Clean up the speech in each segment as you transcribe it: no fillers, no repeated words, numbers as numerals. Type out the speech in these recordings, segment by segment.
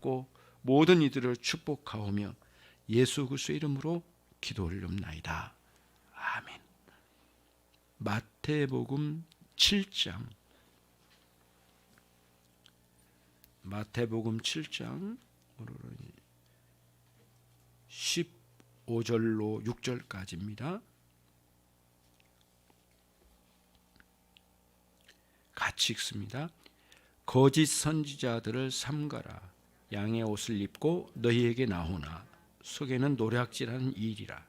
받고 모든 이들을 축복하오며 예수 그리스도의 이름으로 기도 올리옵나이다. 아멘. 마태복음 7장 15절로 6절까지입니다. 같이 읽습니다. 거짓 선지자들을 삼가라. 양의 옷을 입고 너희에게 나오나 속에는 노략질하는 일이라.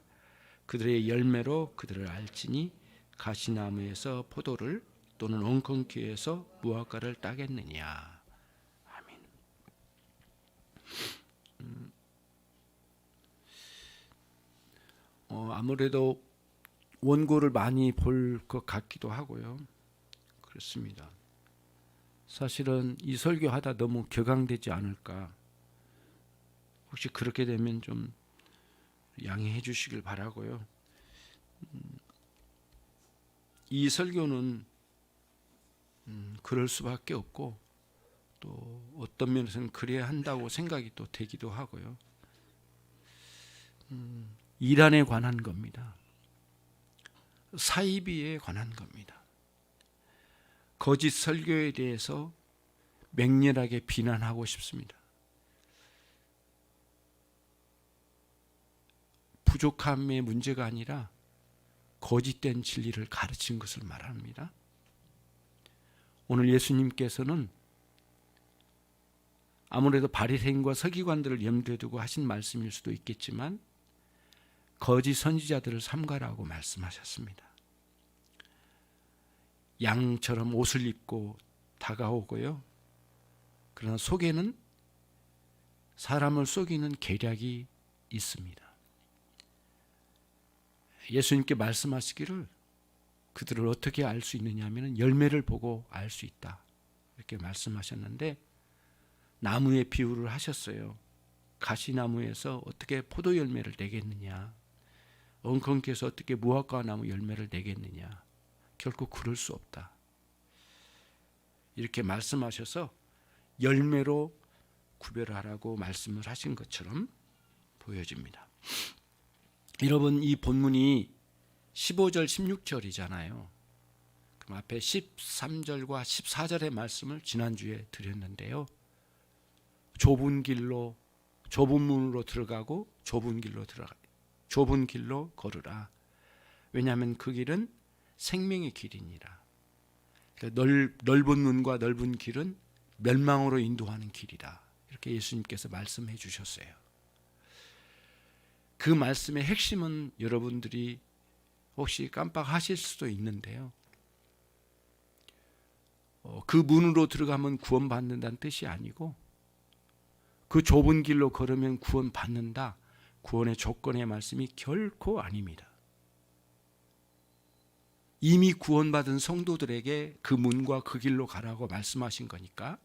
그들의 열매로 그들을 알지니 가시나무에서 포도를 또는 엉겅퀴에서 무화과를 따겠느냐. 아멘. 아무래도 원고를 많이 볼 것 같기도 하고요. 그렇습니다. 사실은 이 설교하다 너무 격앙되지 않을까. 혹시 그렇게 되면 좀 양해해 주시길 바라고요. 이 설교는 그럴 수밖에 없고 또 어떤 면에서는 그래야 한다고 생각이 또 되기도 하고요. 이란에 관한 겁니다. 사이비에 관한 겁니다. 거짓 설교에 대해서 맹렬하게 비난하고 싶습니다. 부족함의 문제가 아니라 거짓된 진리를 가르친 것을 말합니다. 오늘 예수님께서는 아무래도 바리새인과 서기관들을 염두에 두고 하신 말씀일 수도 있겠지만 거짓 선지자들을 삼가라고 말씀하셨습니다. 양처럼 옷을 입고 다가오고요. 그러나 속에는 사람을 속이는 계략이 있습니다. 예수님께 말씀하시기를 그들을 어떻게 알 수 있느냐 하면 열매를 보고 알 수 있다. 이렇게 말씀하셨는데 나무의 비유를 하셨어요. 가시나무에서 어떻게 포도 열매를 내겠느냐. 엉겅퀴에서 어떻게 무화과 나무 열매를 내겠느냐. 결코 그럴 수 없다. 이렇게 말씀하셔서 열매로 구별하라고 말씀을 하신 것처럼 보여집니다. 여러분, 이 본문이 15절 16절이잖아요. 그럼 앞에 13절과 14절의 말씀을 지난주에 드렸는데요. 좁은 길로 좁은 문으로 들어가고 좁은 길로 걸으라. 왜냐하면 그 길은 생명의 길이니라. 그러니까 넓은 문과 넓은 길은 멸망으로 인도하는 길이다. 이렇게 예수님께서 말씀해 주셨어요. 그 말씀의 핵심은 여러분들이 혹시 깜빡하실 수도 있는데요. 그 문으로 들어가면 구원받는다는 뜻이 아니고 그 좁은 길로 걸으면 구원받는다. 구원의 조건의 말씀이 결코 아닙니다. 이미 구원받은 성도들에게 그 문과 그 길로 가라고 말씀하신 거니까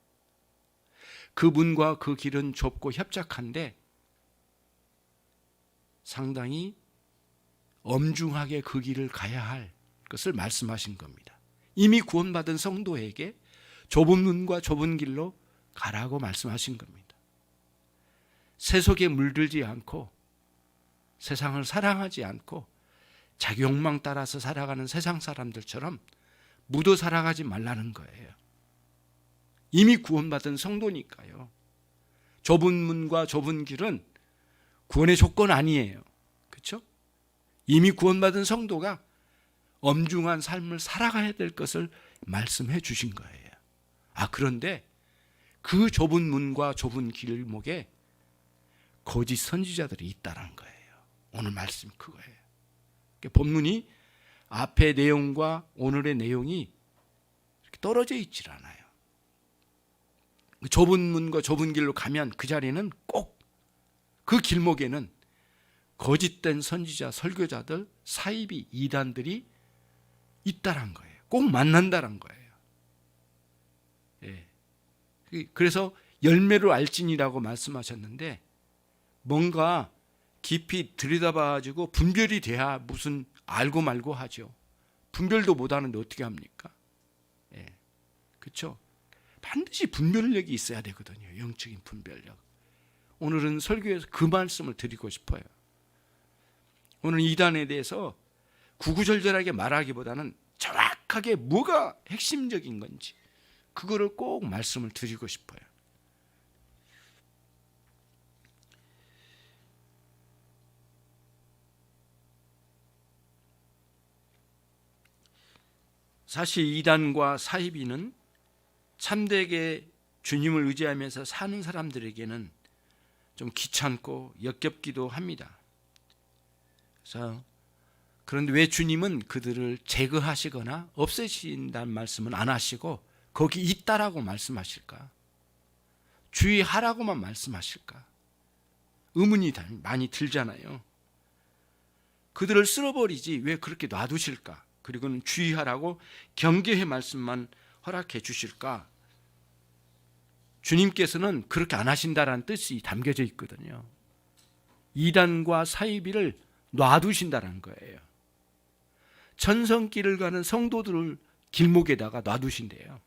그 문과 그 길은 좁고 협착한데 상당히 엄중하게 그 길을 가야 할 것을 말씀하신 겁니다. 이미 구원받은 성도에게 좁은 문과 좁은 길로 가라고 말씀하신 겁니다. 세속에 물들지 않고 세상을 사랑하지 않고 자기 욕망 따라서 살아가는 세상 사람들처럼 묻어 살아가지 말라는 거예요. 이미 구원받은 성도니까요. 좁은 문과 좁은 길은 구원의 조건 아니에요. 그렇죠? 이미 구원받은 성도가 엄중한 삶을 살아가야 될 것을 말씀해 주신 거예요. 그런데 그 좁은 문과 좁은 길목에 거짓 선지자들이 있다는 거예요. 오늘 말씀 그거예요. 본문이 앞의 내용과 오늘의 내용이 이렇게 떨어져 있질 않아요. 좁은 문과 좁은 길로 가면 그 자리는 꼭 그 길목에는 거짓된 선지자, 설교자들, 사이비, 이단들이 있다란 거예요. 꼭 만난다란 거예요. 예. 그래서 열매로 알지니라고 말씀하셨는데 뭔가 깊이 들여다봐가지고 분별이 돼야 무슨 알고 말고 하죠. 분별도 못하는데 어떻게 합니까? 예. 그렇죠? 반드시 분별력이 있어야 되거든요. 영적인 분별력. 오늘은 설교에서 그 말씀을 드리고 싶어요. 오늘 이단에 대해서 구구절절하게 말하기보다는 정확하게 뭐가 핵심적인 건지 그거를 꼭 말씀을 드리고 싶어요. 사실 이단과 사이비는 참되게 주님을 의지하면서 사는 사람들에게는 좀 귀찮고 역겹기도 합니다. 그런데 왜 주님은 그들을 제거하시거나 없애신다는 말씀은 안 하시고 거기 있다라고 말씀하실까? 주의하라고만 말씀하실까? 의문이 많이 들잖아요. 그들을 쓸어버리지 왜 그렇게 놔두실까? 그리고는 주의하라고 경계의 말씀만 허락해 주실까? 주님께서는 그렇게 안 하신다라는 뜻이 담겨져 있거든요. 이단과 사이비를 놔두신다는 거예요. 천성길을 가는 성도들을 길목에다가 놔두신대요.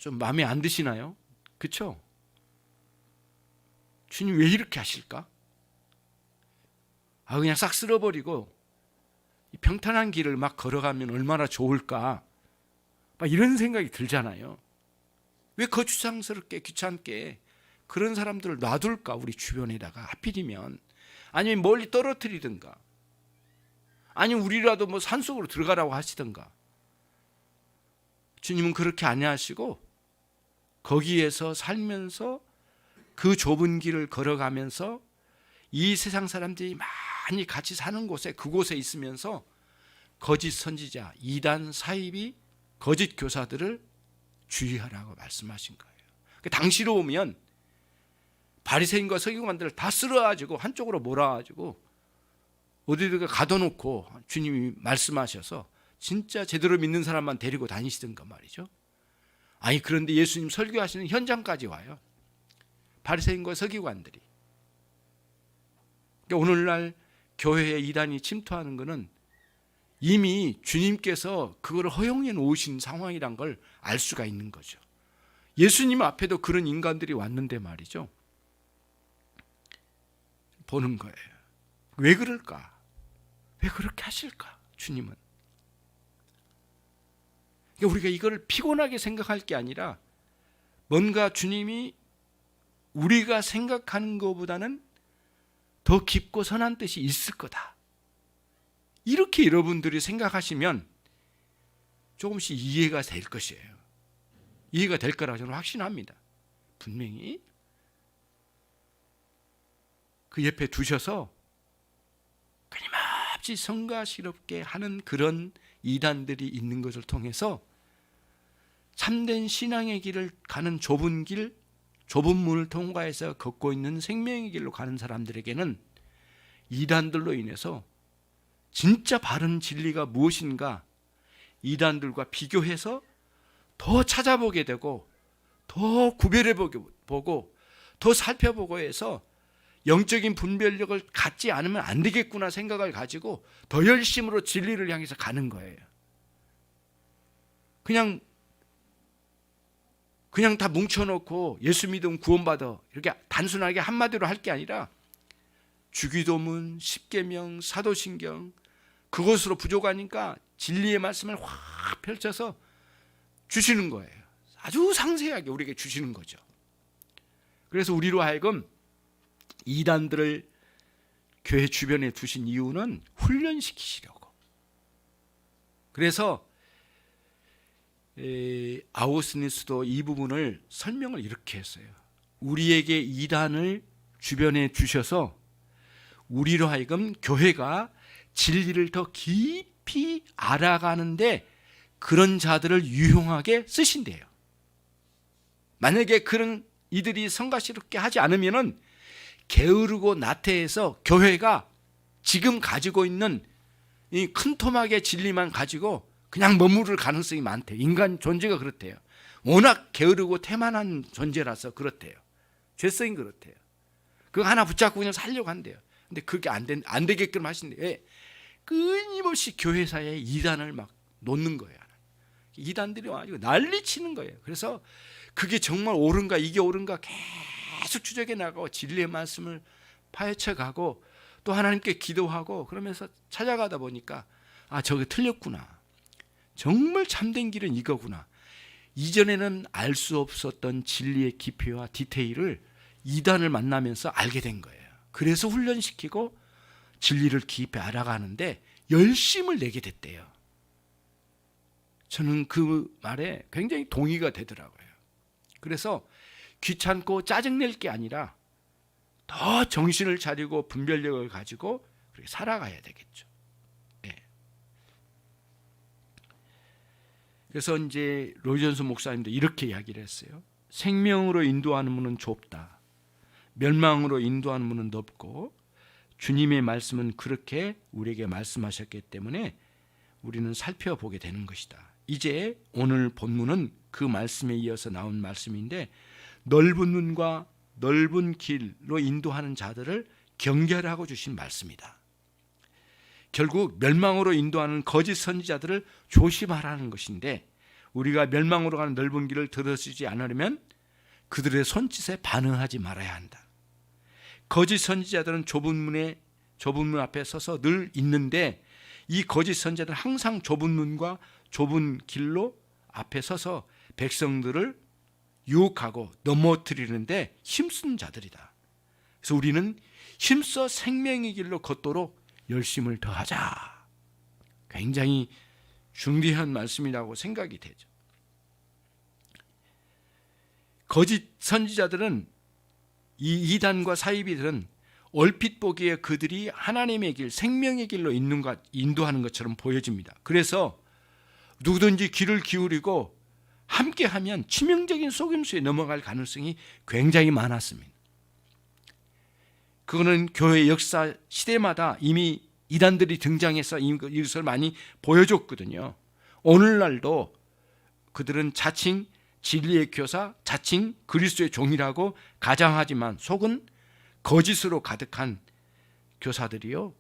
좀 마음에 안 드시나요? 그렇죠? 주님 왜 이렇게 하실까? 그냥 싹 쓸어버리고 평탄한 길을 막 걸어가면 얼마나 좋을까? 막 이런 생각이 들잖아요. 왜 거추장스럽게 귀찮게 그런 사람들을 놔둘까? 우리 주변에다가 하필이면. 아니면 멀리 떨어뜨리든가, 아니면 우리라도 뭐 산속으로 들어가라고 하시든가. 주님은 그렇게 안 하시고 거기에서 살면서 그 좁은 길을 걸어가면서 이 세상 사람들이 많이 같이 사는 곳에, 그곳에 있으면서 거짓 선지자, 이단, 사이비, 거짓 교사들을 주의하라고 말씀하신 거예요. 당시로 오면 바리새인과 서기관들을 다 쓸어가지고 한쪽으로 몰아가지고 어디든가 가둬놓고 주님이 말씀하셔서 진짜 제대로 믿는 사람만 데리고 다니시던가 말이죠. 아니 그런데 예수님 설교하시는 현장까지 와요. 바리새인과 서기관들이. 그러니까 오늘날 교회에 이단이 침투하는 것은 이미 주님께서 그걸 허용해 놓으신 상황이란 걸 알 수가 있는 거죠. 예수님 앞에도 그런 인간들이 왔는데 말이죠. 보는 거예요. 왜 그럴까? 왜 그렇게 하실까? 주님은. 그러니까 우리가 이걸 피곤하게 생각할 게 아니라 뭔가 주님이 우리가 생각하는 것보다는 더 깊고 선한 뜻이 있을 거다. 이렇게 여러분들이 생각하시면 조금씩 이해가 될 것이에요. 이해가 될 거라고 저는 확신합니다. 분명히. 그 옆에 두셔서 끊임없이 성가시럽게 하는 그런 이단들이 있는 것을 통해서 참된 신앙의 길을 가는 좁은 길, 좁은 문을 통과해서 걷고 있는 생명의 길로 가는 사람들에게는 이단들로 인해서 진짜 바른 진리가 무엇인가 이단들과 비교해서 더 찾아보게 되고 더 구별해 보고 더 살펴보고 해서 영적인 분별력을 갖지 않으면 안 되겠구나 생각을 가지고 더 열심으로 진리를 향해서 가는 거예요. 그냥 다 뭉쳐놓고 예수 믿으면 구원받아 이렇게 단순하게 한마디로 할 게 아니라 주기도문, 십계명, 사도신경 그것으로 부족하니까 진리의 말씀을 확 펼쳐서 주시는 거예요. 아주 상세하게 우리에게 주시는 거죠. 그래서 우리로 하여금 이단들을 교회 주변에 두신 이유는 훈련시키시려고. 그래서 아우구스티누스도 이 부분을 설명을 이렇게 했어요. 우리에게 이단을 주변에 주셔서 우리로 하여금 교회가 진리를 더 깊이 알아가는데 그런 자들을 유용하게 쓰신대요. 만약에 그런 이들이 성가시럽게 하지 않으면은 게으르고 나태해서 교회가 지금 가지고 있는 이 큰 토막의 진리만 가지고 그냥 머무를 가능성이 많대요. 인간 존재가 그렇대요. 워낙 게으르고 태만한 존재라서 그렇대요. 죄성이 그렇대요. 그거 하나 붙잡고 그냥 살려고 한대요. 근데 그게 안 되게끔 하신대요. 왜? 끊임없이 교회사에 이단을 막 놓는 거예요. 이단들이 와가지고 난리치는 거예요. 그래서 그게 정말 옳은가, 이게 옳은가 계속 추적해 나가고 진리의 말씀을 파헤쳐 가고 또 하나님께 기도하고 그러면서 찾아가다 보니까 아, 저게 틀렸구나. 정말 참된 길은 이거구나. 이전에는 알 수 없었던 진리의 깊이와 디테일을 이단을 만나면서 알게 된 거예요. 그래서 훈련시키고 진리를 깊이 알아가는데 열심을 내게 됐대요. 저는 그 말에 굉장히 동의가 되더라고요. 그래서 귀찮고 짜증낼 게 아니라 더 정신을 차리고 분별력을 가지고 그렇게 살아가야 되겠죠. 네. 그래서 이제 로이전스 목사님도 이렇게 이야기를 했어요. 생명으로 인도하는 문은 좁다. 멸망으로 인도하는 문은 넓고 주님의 말씀은 그렇게 우리에게 말씀하셨기 때문에 우리는 살펴보게 되는 것이다. 이제 오늘 본문은 그 말씀에 이어서 나온 말씀인데 넓은 문과 넓은 길로 인도하는 자들을 경계하라고 주신 말씀이다. 결국 멸망으로 인도하는 거짓 선지자들을 조심하라는 것인데 우리가 멸망으로 가는 넓은 길을 들어서지 않으려면 그들의 손짓에 반응하지 말아야 한다. 거짓 선지자들은 좁은 문 앞에 서서 늘 있는데 이 거짓 선지자들은 항상 좁은 문과 좁은 길로 앞에 서서 백성들을 유혹하고 넘어뜨리는데 힘쓴 자들이다. 그래서 우리는 힘써 생명의 길로 걷도록 열심을 더하자. 굉장히 중대한 말씀이라고 생각이 되죠. 거짓 선지자들은 이 이단과 사이비들은 얼핏 보기에 그들이 하나님의 길, 생명의 길로 인도하는 것처럼 보여집니다. 그래서 누구든지 귀를 기울이고 함께하면 치명적인 속임수에 넘어갈 가능성이 굉장히 많았습니다. 그거는 교회 역사 시대마다 이미 이단들이 등장해서 이것을 많이 보여줬거든요. 오늘날도 그들은 자칭 진리의 교사, 자칭 그리스도의 종이라고 가장하지만 속은 거짓으로 가득한 교사들이요,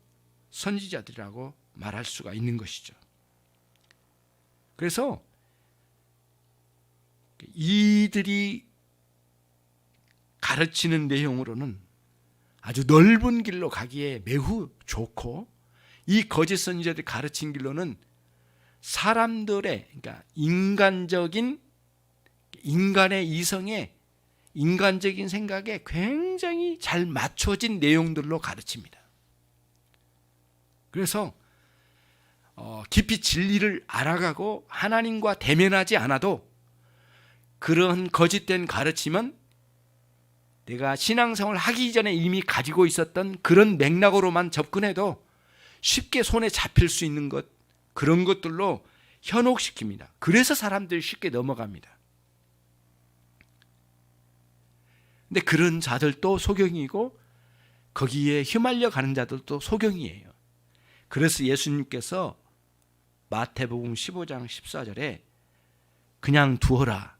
선지자들이라고 말할 수가 있는 것이죠. 그래서 이들이 가르치는 내용으로는 아주 넓은 길로 가기에 매우 좋고, 이 거짓 선지자들이 가르친 길로는 사람들의, 그러니까 인간의 이성에, 인간적인 생각에 굉장히 잘 맞춰진 내용들로 가르칩니다. 그래서 깊이 진리를 알아가고 하나님과 대면하지 않아도 그런 거짓된 가르침은 내가 신앙생활을 하기 전에 이미 가지고 있었던 그런 맥락으로만 접근해도 쉽게 손에 잡힐 수 있는 것, 그런 것들로 현혹시킵니다. 그래서 사람들이 쉽게 넘어갑니다. 근데 그런 자들도 소경이고 거기에 휘말려 가는 자들도 소경이에요. 그래서 예수님께서 마태복음 15장 14절에 그냥 두어라,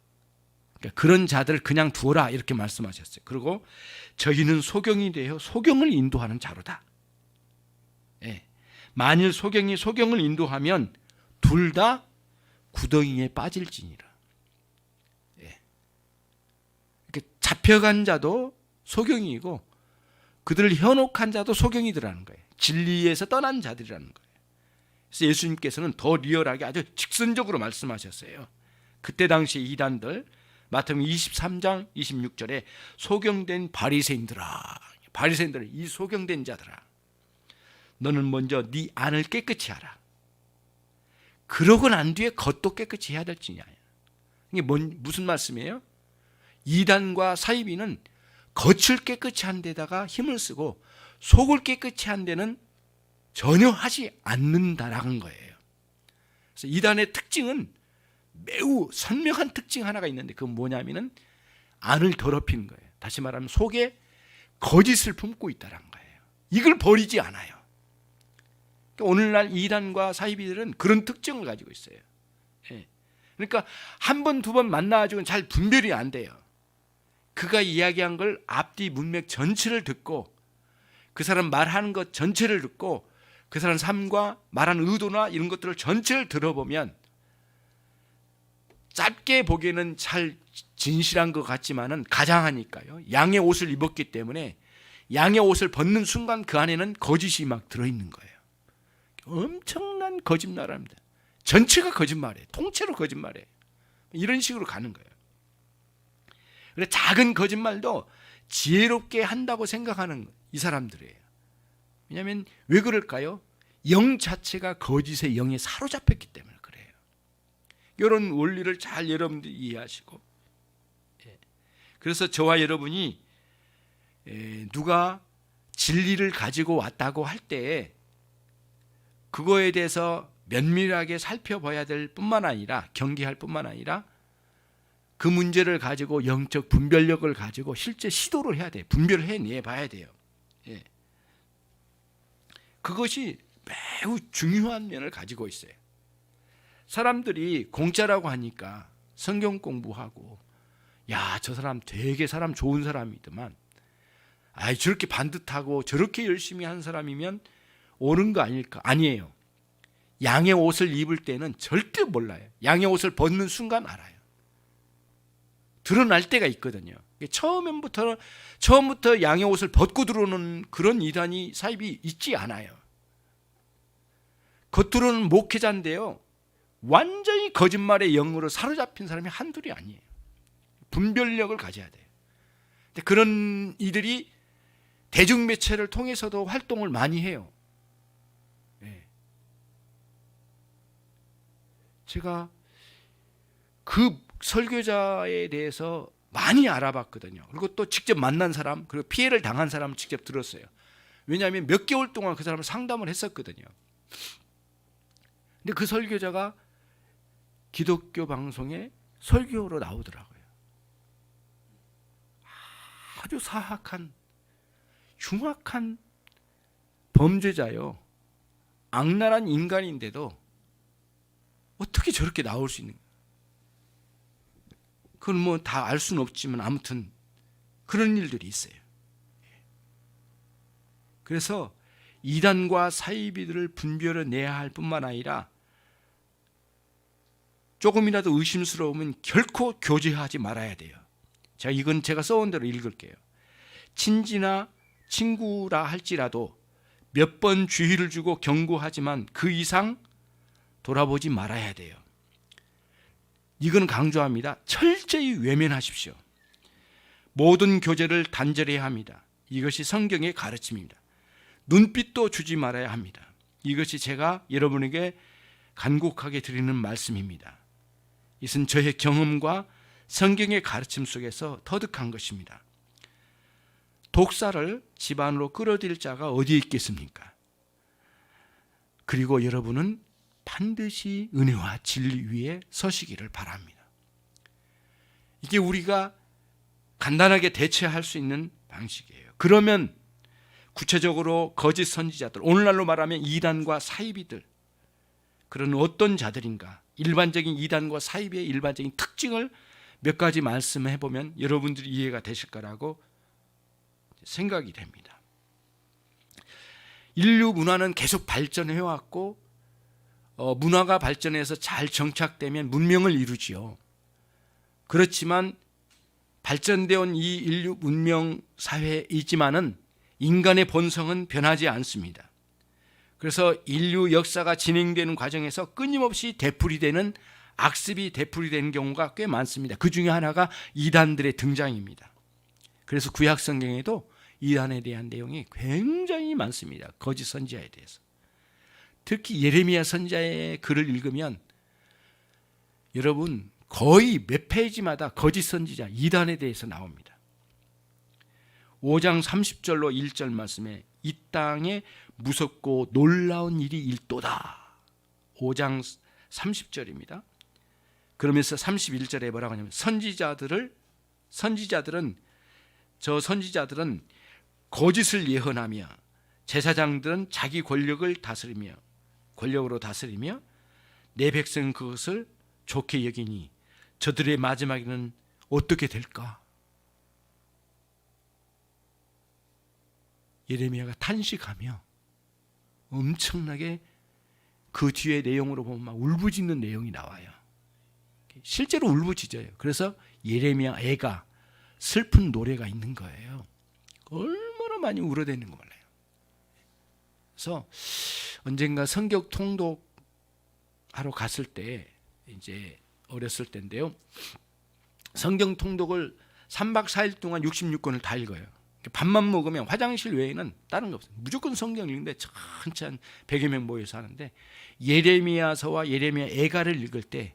그러니까 그런 자들을 그냥 두어라 이렇게 말씀하셨어요. 그리고 저희는 소경이 되어 소경을 인도하는 자로다. 예. 만일 소경이 소경을 인도하면 둘 다 구덩이에 빠질지니라. 예. 잡혀간 자도 소경이고 그들을 현혹한 자도 소경이더라는 거예요. 진리에서 떠난 자들이라는 거예요. 그래서 예수님께서는 더 리얼하게 아주 직선적으로 말씀하셨어요. 그때 당시 이단들, 마태복음 23장 26절에 소경된 바리새인들아, 이 소경된 자들아, 너는 먼저 네 안을 깨끗이 하라. 그러고 난 뒤에 겉도 깨끗이 해야 될지냐. 이게 무슨 말씀이에요? 이단과 사이비는 겉을 깨끗이 한 데다가 힘을 쓰고 속을 깨끗이 한 데는 전혀 하지 않는다라는 거예요. 그래서 이단의 특징은 매우 선명한 특징 하나가 있는데 그건 뭐냐면은 안을 더럽히는 거예요. 다시 말하면 속에 거짓을 품고 있다는 거예요. 이걸 버리지 않아요. 그러니까 오늘날 이단과 사이비들은 그런 특징을 가지고 있어요. 예. 그러니까 한 번, 두 번 만나가지고는 잘 분별이 안 돼요. 그가 이야기한 걸 앞뒤 문맥 전체를 듣고 그 사람 말하는 것 전체를 듣고 그 사람 삶과 말하는 의도나 이런 것들을 전체를 들어보면 짧게 보기에는 잘 진실한 것 같지만은 가장하니까요. 양의 옷을 입었기 때문에 양의 옷을 벗는 순간 그 안에는 거짓이 막 들어있는 거예요. 엄청난 거짓말합니다. 전체가 거짓말이에요. 통째로 거짓말이에요. 이런 식으로 가는 거예요. 그래서 작은 거짓말도 지혜롭게 한다고 생각하는 이 사람들이에요. 왜냐하면 왜 그럴까요? 영 자체가 거짓의 영에 사로잡혔기 때문에 그래요. 이런 원리를 잘 여러분들이 이해하시고, 그래서 저와 여러분이 누가 진리를 가지고 왔다고 할 때 그거에 대해서 면밀하게 살펴봐야 될 뿐만 아니라, 경계할 뿐만 아니라 그 문제를 가지고 영적 분별력을 가지고 실제 시도를 해야 돼요. 분별을 해내 봐야 돼요. 그것이 매우 중요한 면을 가지고 있어요. 사람들이 공짜라고 하니까 성경 공부하고, 야, 저 사람 되게 사람 좋은 사람이더만, 아이, 저렇게 반듯하고 저렇게 열심히 한 사람이면 옳은 거 아닐까? 아니에요. 양의 옷을 입을 때는 절대 몰라요. 양의 옷을 벗는 순간 알아요. 드러날 때가 있거든요. 처음부터 양의 옷을 벗고 들어오는 그런 이단이 사입이 있지 않아요. 겉으로는 목회자인데요, 완전히 거짓말의 영으로 사로잡힌 사람이 한둘이 아니에요. 분별력을 가져야 돼요. 근데 그런 이들이 대중매체를 통해서도 활동을 많이 해요. 제가 그 설교자에 대해서 많이 알아봤거든요. 그리고 또 직접 만난 사람, 그리고 피해를 당한 사람을 직접 들었어요. 왜냐하면 몇 개월 동안 그 사람을 상담을 했었거든요. 근데 그 설교자가 기독교 방송에 설교로 나오더라고요. 아주 사악한, 흉악한 범죄자요, 악랄한 인간인데도 어떻게 저렇게 나올 수 있는 거예요? 그건 뭐 다 알 수는 없지만 아무튼 그런 일들이 있어요. 그래서 이단과 사이비들을 분별해내야 할 뿐만 아니라 조금이라도 의심스러우면 결코 교제하지 말아야 돼요. 이건 제가 써온 대로 읽을게요. 친지나 친구라 할지라도 몇 번 주의를 주고 경고하지만 그 이상 돌아보지 말아야 돼요. 이건 강조합니다. 철저히 외면하십시오. 모든 교제를 단절해야 합니다. 이것이 성경의 가르침입니다. 눈빛도 주지 말아야 합니다. 이것이 제가 여러분에게 간곡하게 드리는 말씀입니다. 이것은 저의 경험과 성경의 가르침 속에서 터득한 것입니다. 독사를 집안으로 끌어들일 자가 어디에 있겠습니까? 그리고 여러분은 반드시 은혜와 진리 위에 서시기를 바랍니다. 이게 우리가 간단하게 대처할 수 있는 방식이에요. 그러면 구체적으로 거짓 선지자들, 오늘날로 말하면 이단과 사이비들, 그런 어떤 자들인가, 일반적인 이단과 사이비의 일반적인 특징을 몇 가지 말씀해 보면 여러분들이 이해가 되실 거라고 생각이 됩니다. 인류 문화는 계속 발전해 왔고, 문화가 발전해서 잘 정착되면 문명을 이루지요. 그렇지만 발전되어 온 이 인류 문명 사회이지만은 인간의 본성은 변하지 않습니다. 그래서 인류 역사가 진행되는 과정에서 끊임없이 되풀이되는 악습이 되풀이되는 경우가 꽤 많습니다. 그 중에 하나가 이단들의 등장입니다. 그래서 구약 성경에도 이단에 대한 내용이 굉장히 많습니다. 거짓 선지자에 대해서. 특히 예레미야 선지자의 글을 읽으면 여러분 거의 몇 페이지마다 거짓 선지자 이단에 대해서 나옵니다. 5장 30절로 1절 말씀에 이 땅에 무섭고 놀라운 일이 일도다. 5장 30절입니다. 그러면서 31절에 뭐라고 하냐면 선지자들은 거짓을 예언하며 제사장들은 자기 권력으로 다스리며 내 백성 그것을 좋게 여기니 저들의 마지막에는 어떻게 될까? 예레미야가 탄식하며 엄청나게 그 뒤에 내용으로 보면 막 울부짖는 내용이 나와요. 실제로 울부짖어요. 그래서 예레미야 애가 슬픈 노래가 있는 거예요. 얼마나 많이 울어대는 거 몰라요. 그래서 언젠가 성경 통독하러 갔을 때, 이제 어렸을 때인데요, 성경 통독을 3박 4일 동안 66권을 다 읽어요. 밥만 먹으면 화장실 외에는 다른 거 없어요. 무조건 성경 읽는데 천천히 100여 명 모여서 하는데, 예레미야서와 예레미야 애가를 읽을 때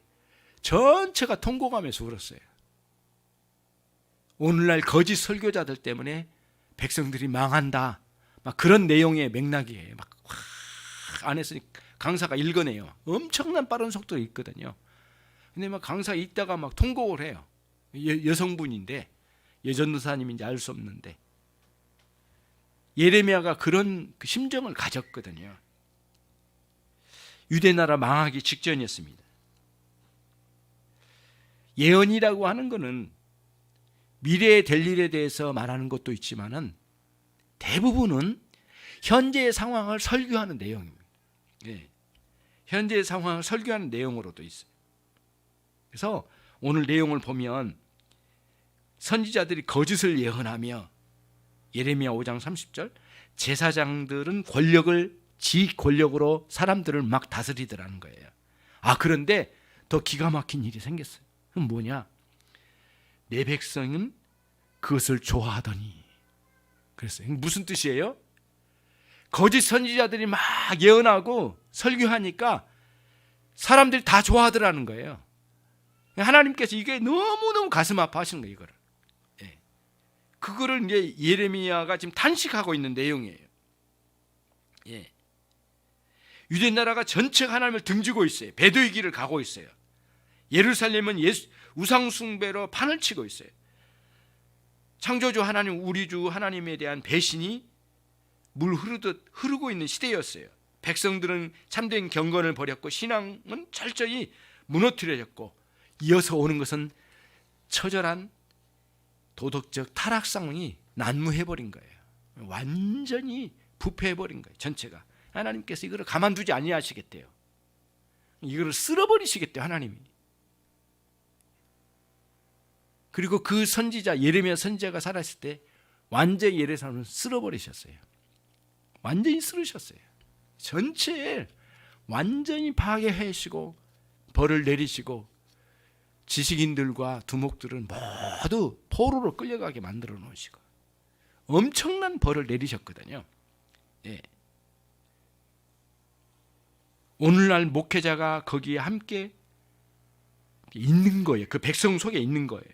전체가 통곡하면서 울었어요. 오늘날 거짓 설교자들 때문에 백성들이 망한다, 막 그런 내용의 맥락이에요. 막 안에서 강사가 읽어내요. 엄청난 빠른 속도로 읽거든요. 근데 막 강사가 읽다가 막 통곡을 해요. 여성분인데, 여전도사님인지 알 수 없는데, 예레미야가 그런 그 심정을 가졌거든요. 유대나라 망하기 직전이었습니다. 예언이라고 하는 것은 미래에 될 일에 대해서 말하는 것도 있지만은 대부분은 현재의 상황을 설교하는 내용입니다. 예. 현재의 상황을 설교하는 내용으로도 있어요. 그래서 오늘 내용을 보면 선지자들이 거짓을 예언하며, 예레미야 5장 30절, 제사장들은 지 권력으로 사람들을 막 다스리더라는 거예요. 그런데 더 기가 막힌 일이 생겼어요. 그럼 뭐냐? 내 백성은 그것을 좋아하더니. 그랬어요. 무슨 뜻이에요? 거짓 선지자들이 막 예언하고 설교하니까 사람들이 다 좋아하더라는 거예요. 하나님께서 이게 너무너무 가슴 아파하시는 거예요, 이거를. 예. 그거를 이제 예레미야가 지금 탄식하고 있는 내용이에요. 예. 유대 나라가 전체가 하나님을 등지고 있어요. 배도의 길을 가고 있어요. 예루살렘은 우상 숭배로 판을 치고 있어요. 창조주 하나님, 우리 주 하나님에 대한 배신이 물 흐르듯 흐르고 있는 시대였어요. 백성들은 참된 경건을 버렸고 신앙은 철저히 무너뜨려졌고, 이어서 오는 것은 처절한 도덕적 타락상이 난무해버린 거예요. 완전히 부패해버린 거예요, 전체가. 하나님께서 이거를 가만두지 아니하시겠대요. 이거를 쓸어버리시겠대요, 하나님이. 그리고 그 선지자, 예레미야 선지자가 살았을 때 완전히 예루살렘을 쓸어버리셨어요. 완전히 쓸으셨어요. 전체에 완전히 파괴하시고 벌을 내리시고, 지식인들과 두목들은 모두 포로로 끌려가게 만들어 놓으시고 엄청난 벌을 내리셨거든요. 예. 오늘날 목회자가 거기에 함께 있는 거예요. 그 백성 속에 있는 거예요.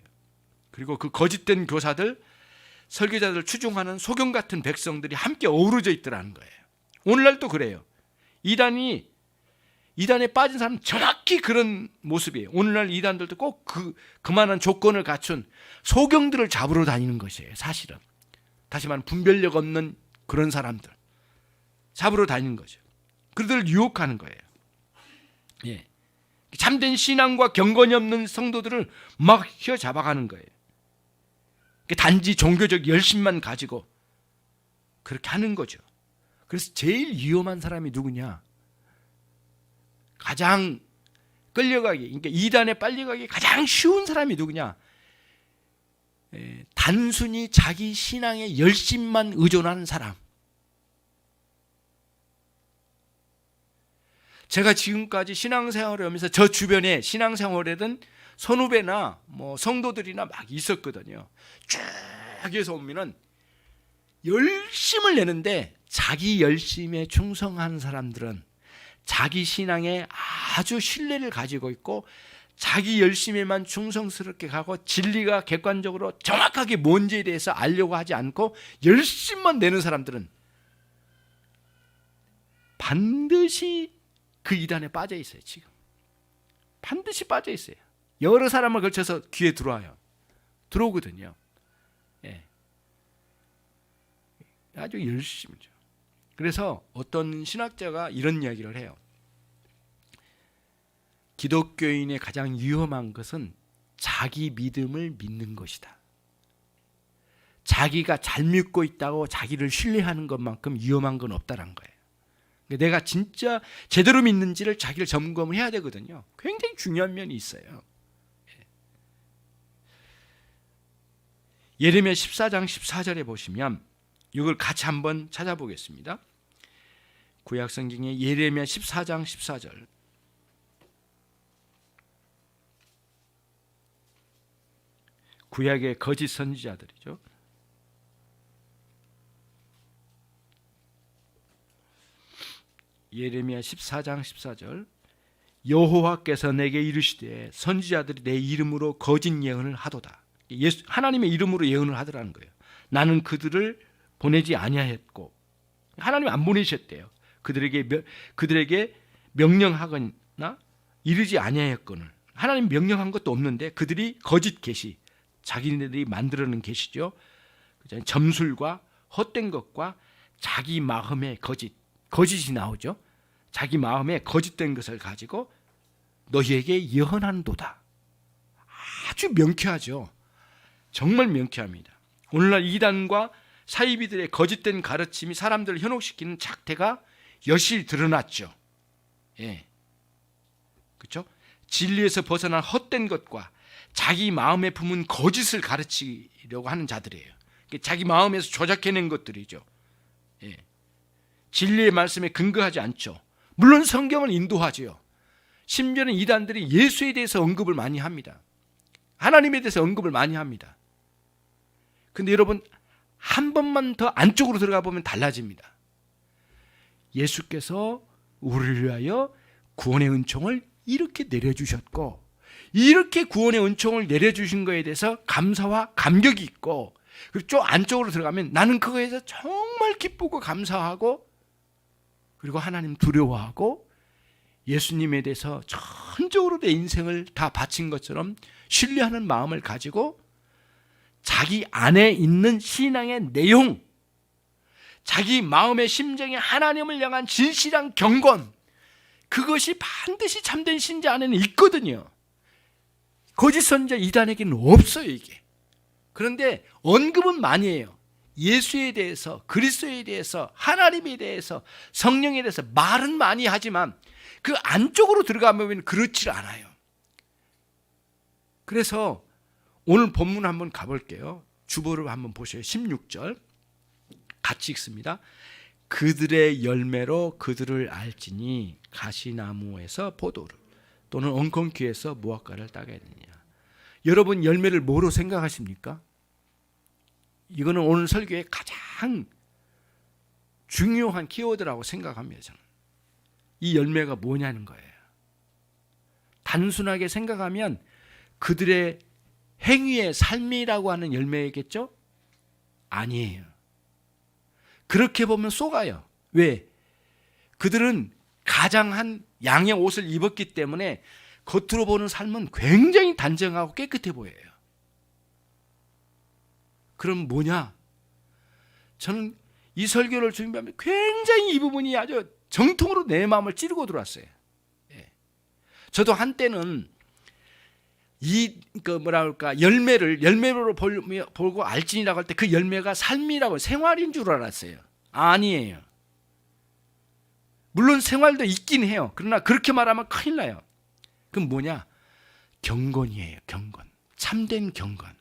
그리고 그 거짓된 교사들, 설교자들 추종하는 소경 같은 백성들이 함께 어우러져 있더라는 거예요. 오늘날도 그래요. 이단에 빠진 사람은 정확히 그런 모습이에요. 오늘날 이단들도 꼭 그만한 조건을 갖춘 소경들을 잡으러 다니는 것이에요, 사실은. 다시 말하면 분별력 없는 그런 사람들 잡으러 다니는 거죠. 그들을 유혹하는 거예요. 예. 참된 신앙과 경건이 없는 성도들을 막 휘어잡아가는 거예요. 단지 종교적 열심만 가지고 그렇게 하는 거죠. 그래서 제일 위험한 사람이 누구냐? 가장 끌려가기, 그러니까 이단에 빨려가기 가장 쉬운 사람이 누구냐? 단순히 자기 신앙의 열심만 의존하는 사람. 제가 지금까지 신앙생활을 하면서 저 주변에 신앙생활에든 선후배나 뭐 성도들이나 막 있었거든요. 쭉 해서 오면은 열심을 내는데 자기 열심에 충성하는 사람들은 자기 신앙에 아주 신뢰를 가지고 있고 자기 열심에만 충성스럽게 가고 진리가 객관적으로 정확하게 뭔지에 대해서 알려고 하지 않고 열심만 내는 사람들은 반드시 그 이단에 빠져 있어요. 지금 반드시 빠져 있어요. 여러 사람을 걸쳐서 귀에 들어오거든요. 예. 아주 열심히죠. 그래서 어떤 신학자가 이런 이야기를 해요. 기독교인의 가장 위험한 것은 자기 믿음을 믿는 것이다. 자기가 잘 믿고 있다고 자기를 신뢰하는 것만큼 위험한 건 없다는 거예요. 내가 진짜 제대로 믿는지를 자기를 점검을 해야 되거든요. 굉장히 중요한 면이 있어요. 예레미야 14장 14절에 보시면 이걸 같이 한번 찾아보겠습니다. 구약 성경의 예레미야 14장 14절. 구약의 거짓 선지자들이죠. 예레미야 14장 14절. 여호와께서 내게 이르시되 선지자들이 내 이름으로 거짓 예언을 하도다. 하나님의 이름으로 예언을 하더라는 거예요. 나는 그들을 보내지 아니하였고, 하나님 안 보내셨대요. 그들에게 명령하거나 이르지 아니하였거늘. 하나님 명령한 것도 없는데 그들이 거짓 계시, 자기네들이 만들어낸 계시죠. 점술과 헛된 것과 자기 마음의 거짓이 나오죠. 자기 마음에 거짓된 것을 가지고 너희에게 예언한도다. 아주 명쾌하죠. 정말 명쾌합니다. 오늘날 이단과 사이비들의 거짓된 가르침이 사람들을 현혹시키는 작태가 여실히 드러났죠. 예, 그렇죠? 진리에서 벗어난 헛된 것과 자기 마음에 품은 거짓을 가르치려고 하는 자들이에요. 자기 마음에서 조작해낸 것들이죠. 예. 진리의 말씀에 근거하지 않죠. 물론 성경을 인도하지요. 심지어는 이단들이 예수에 대해서 언급을 많이 합니다. 하나님에 대해서 언급을 많이 합니다. 근데 여러분, 한 번만 더 안쪽으로 들어가 보면 달라집니다. 예수께서 우리를 위하여 구원의 은총을 이렇게 내려주셨고, 이렇게 구원의 은총을 내려주신 것에 대해서 감사와 감격이 있고, 그리고 좀 안쪽으로 들어가면 나는 그거에 대해서 정말 기쁘고 감사하고, 그리고 하나님 두려워하고, 예수님에 대해서 전적으로 내 인생을 다 바친 것처럼 신뢰하는 마음을 가지고 자기 안에 있는 신앙의 내용, 자기 마음의 심정에 하나님을 향한 진실한 경건, 그것이 반드시 참된 신자 안에는 있거든요. 거짓 선지자 이단에게는 없어요, 이게. 그런데 언급은 많이 해요. 예수에 대해서, 그리스도에 대해서, 하나님에 대해서, 성령에 대해서 말은 많이 하지만 그 안쪽으로 들어가면 그렇지 않아요. 그래서 오늘 본문 한번 가볼게요. 주보를 한번 보세요. 16절 같이 읽습니다. 그들의 열매로 그들을 알지니 가시나무에서 포도를 또는 엉겅퀴에서 무화과를 따겠느냐. 여러분, 열매를 뭐로 생각하십니까? 이거는 오늘 설교의 가장 중요한 키워드라고 생각합니다. 저는. 이 열매가 뭐냐는 거예요. 단순하게 생각하면 그들의 행위의 삶이라고 하는 열매겠죠? 아니에요. 그렇게 보면 속아요. 왜? 그들은 가장한 양의 옷을 입었기 때문에 겉으로 보는 삶은 굉장히 단정하고 깨끗해 보여요. 그럼 뭐냐? 저는 이 설교를 준비하면 굉장히 이 부분이 아주 정통으로 내 마음을 찌르고 들어왔어요. 예. 저도 한때는 열매로 보고 알진이라고 할 때 그 열매가 삶이라고, 생활인 줄 알았어요. 아니에요. 물론 생활도 있긴 해요. 그러나 그렇게 말하면 큰일 나요. 그럼 뭐냐? 경건이에요. 경건. 참된 경건.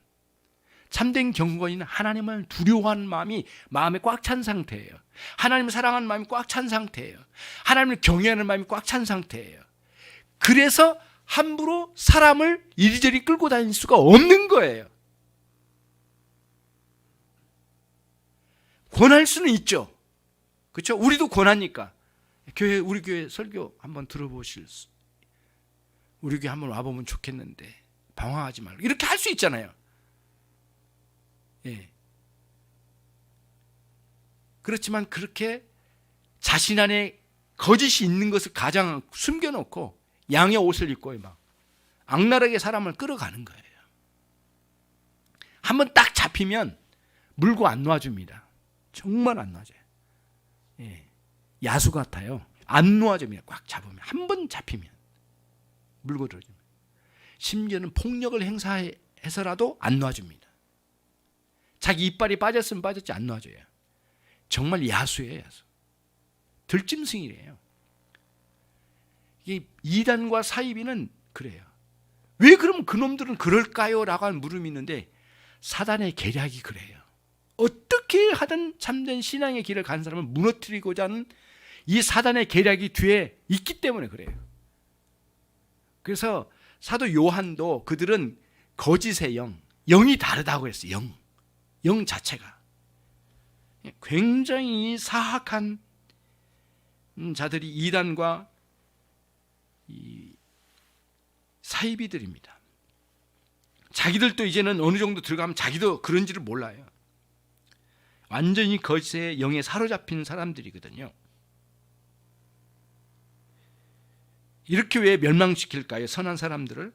참된 경건이는 하나님을 두려워하는 마음이 마음에 꽉 찬 상태예요. 하나님을 사랑하는 마음이 꽉 찬 상태예요. 하나님을 경외하는 마음이 꽉 찬 상태예요. 그래서 함부로 사람을 이리저리 끌고 다닐 수가 없는 거예요. 권할 수는 있죠. 그렇죠? 우리도 권하니까. 우리 교회 설교 한번 들어보실 수, 우리 교회 한번 와보면 좋겠는데 방황하지 말고, 이렇게 할 수 있잖아요. 예. 그렇지만 그렇게 자신 안에 거짓이 있는 것을 가장 숨겨놓고 양의 옷을 입고 막 악랄하게 사람을 끌어가는 거예요. 한번 딱 잡히면 물고 안 놔줍니다. 정말 안 놔줘요. 예. 야수 같아요. 안 놔줍니다. 꽉 잡으면, 한 번 잡히면 물고 들어줍니다. 심지어는 폭력을 행사해서라도 안 놔줍니다. 자기 이빨이 빠졌으면 빠졌지 안 놔줘요. 정말 야수예요, 야수. 들짐승이래요. 이 이단과 사이비는 그래요. 왜 그럼 그놈들은 그럴까요? 라고 하는 물음이 있는데, 사단의 계략이 그래요. 어떻게 하든 참된 신앙의 길을 간 사람을 무너뜨리고자 하는 이 사단의 계략이 뒤에 있기 때문에 그래요. 그래서 사도 요한도 그들은 거짓의 영이 다르다고 했어요. 영 자체가 굉장히 사악한 자들이 이단과 이 사이비들입니다. 자기들도 이제는 어느 정도 들어가면 자기도 그런지를 몰라요. 완전히 거짓의 영에 사로잡힌 사람들이거든요. 이렇게 왜 멸망시킬까요? 선한 사람들을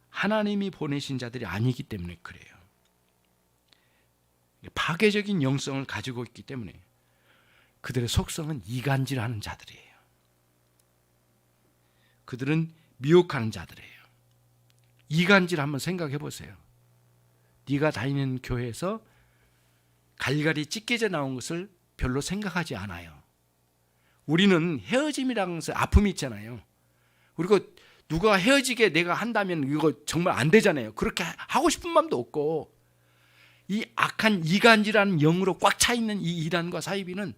하나님이 보내신 자들이 아니기 때문에 그래요. 파괴적인 영성을 가지고 있기 때문에 그들의 속성은 이간질하는 자들이에요. 그들은 미혹하는 자들이에요. 이간질 한번 생각해 보세요. 네가 다니는 교회에서 갈갈이 찢겨져 나온 것을 별로 생각하지 않아요. 우리는 헤어짐이라는 것은 아픔이 있잖아요. 그리고 누가 헤어지게 내가 한다면 이거 정말 안 되잖아요. 그렇게 하고 싶은 마음도 없고, 이 악한 이간질하는 영으로 꽉 차 있는 이 이단과 사이비는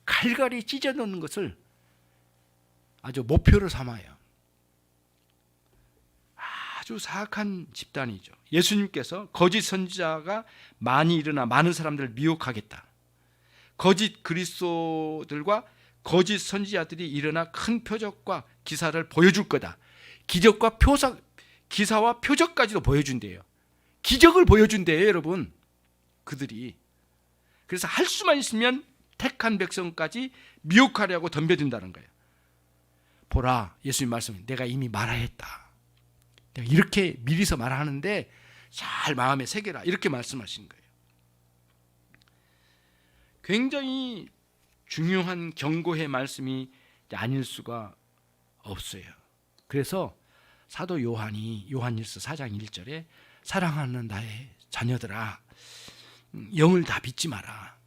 갈갈이 찢어 놓는 것을 아주 목표로 삼아요. 아주 사악한 집단이죠. 예수님께서 거짓 선지자가 많이 일어나 많은 사람들을 미혹하겠다, 거짓 그리스도들과 거짓 선지자들이 일어나 큰 표적과 기사를 보여줄 거다, 기적과 기사와 표적까지도 보여준대요. 기적을 보여준대요, 여러분. 그들이 그래서 할 수만 있으면 택한 백성까지 미혹하려고 덤벼든다는 거예요. 보라, 예수님 말씀, 내가 이미 말하였다. 내가 이렇게 미리서 말하는데 잘 마음에 새겨라, 이렇게 말씀하신 거예요. 굉장히 중요한 경고의 말씀이 아닐 수가 없어요. 그래서 사도 요한이 요한일서 4장 1절에 사랑하는 나의 자녀들아, 영을 다 믿지 마라.